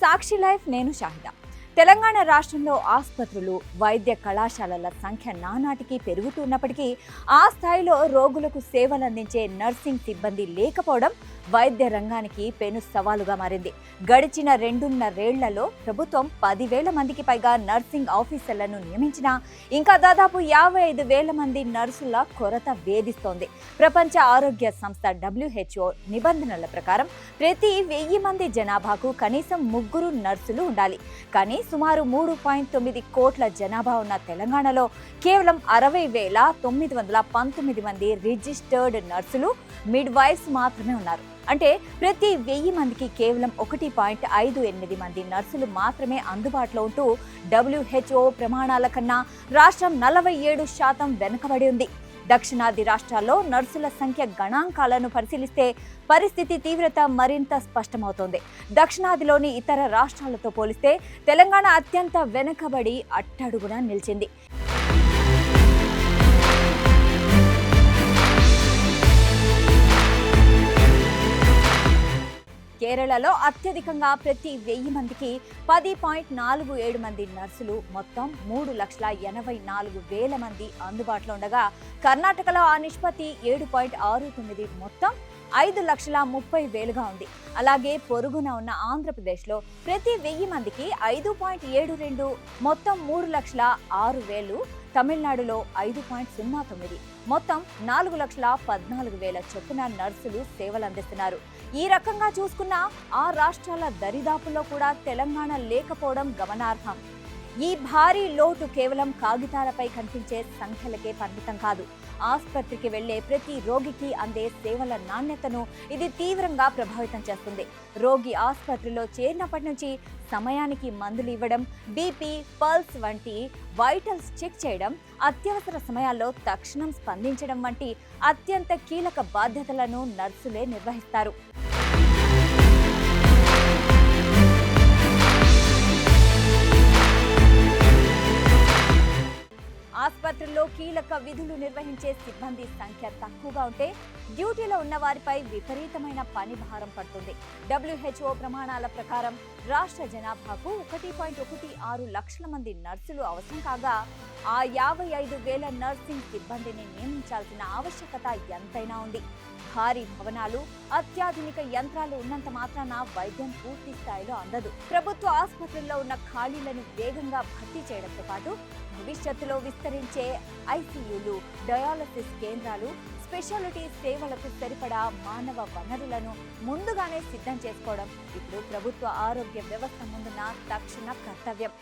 సాక్షి life నేను షాహిదా. తెలంగాణ రాష్ట్రంలో ఆసుపత్రులు, వైద్య కళాశాలల సంఖ్య నానాటికి పెరుగుతున్నప్పటికీ ఆ స్థాయిలో రోగులకు సేవలు అందించే నర్సింగ్ సిబ్బంది లేకపోవడం వైద్య రంగానికి పెను సవాలుగా మారింది. గడిచిన 2.5 ఏళ్లలో ప్రభుత్వం 10,000 మందికి పైగా నర్సింగ్ ఆఫీసర్లను నియమించినా ఇంకా దాదాపు 55,000 మంది నర్సుల కొరత వేధిస్తోంది. ప్రపంచ ఆరోగ్య సంస్థ WHO నిబంధనల ప్రకారం ప్రతి 1000 మంది జనాభాకు కనీసం 3 నర్సులు ఉండాలి. కానీ సుమారు 3.9 కోట్ల జనాభా ఉన్న తెలంగాణలో కేవలం 60,919 మంది రిజిస్టర్డ్ నర్సులు, మిడ్ వైఫ్స్ మాత్రమే ఉన్నారు. అంటే ప్రతి 1000 మందికి కేవలం 1.58 మంది నర్సులు మాత్రమే అందుబాటులో ఉంటూ WHO ప్రమాణాల కన్నా రాష్ట్రం 47% వెనుకబడి ఉంది. దక్షిణాది రాష్ట్రాల్లో నర్సుల సంఖ్య గణాంకాలను పరిశీలిస్తే పరిస్థితి తీవ్రత మరింత స్పష్టమవుతోంది. దక్షిణాదిలోని ఇతర రాష్ట్రాలతో పోలిస్తే తెలంగాణ అత్యంత వెనుకబడి అట్టడుగున నిలిచింది. కేరళలో అత్యధికంగా ప్రతి 1000 మందికి 10.47 మంది నర్సులు, మొత్తం 3,84,000 మంది అందుబాటులో ఉండగా కర్ణాటకలో ఆ నిష్పత్తి 7.69, మొత్తం 5,30,000గా ఉంది. అలాగే పొరుగున ఉన్న ఆంధ్రప్రదేశ్లో ప్రతి 1000 మందికి 5.72, మొత్తం 3,06,000, తమిళనాడులో 5.09, మొత్తం 4,14,000 చొప్పున నర్సులు సేవలు అందిస్తున్నారు. ఈ రకంగా చూసుకున్న ఆ రాష్ట్రాల దరిదాపుల్లో కూడా తెలంగాణ లేకపోవడం గమనార్హం. ఈ భారీ లోటు కేవలం కాగితాలపై కనిపించే సంఖ్యలకే పరిమితం కాదు. ఆసుపత్రికి వెళ్లే ప్రతి రోగికి అందే సేవల నాణ్యతను ఇది తీవ్రంగా ప్రభావితం చేస్తుంది. రోగి ఆసుపత్రిలో చేరినప్పటి నుంచి సమయానికి మందులు ఇవ్వడం, బీపీ, పల్స్ వంటి వైటల్స్ చెక్ చేయడం, అత్యవసర సమయాల్లో తక్షణం స్పందించడం వంటి అత్యంత కీలక బాధ్యతలను నర్సులే నిర్వహిస్తారు. ఆసుపత్రుల్లో కీలక విధులు నిర్వహించే సిబ్బంది సంఖ్య తక్కువగా ఉంటే డ్యూటీలో ఉన్న వారిపై విపరీతమైన పని భారం పడుతుంది. WHO ప్రమాణాల ప్రకారం రాష్ట్ర జనాభాకు 1.16 లక్షల మంది నర్సులు అవసరం కాగా ఆ 55,000 నర్సింగ్ సిబ్బందిని నియమించాల్సిన ఆవశ్యకత ఎంతైనా ఉంది. భారీ భవనాలు, అత్యాధునిక యంత్రాలు ఉన్నంత మాత్రాన వైద్యం పూర్తి స్థాయిలో అందదు. ప్రభుత్వ ఆసుపత్రుల్లో ఉన్న ఖాళీలను వేగంగా భర్తీ చేయడంతో పాటు భవిష్యత్తులో విస్తరించే ఐసీయూలు, డయాలసిస్ కేంద్రాలు, స్పెషాలిటీ సేవలకు సరిపడా మానవ వనరులను ముందుగానే సిద్ధం చేసుకోవడం ఇప్పుడు ప్రభుత్వ ఆరోగ్య వ్యవస్థ ముందున్న తక్షణ కర్తవ్యం.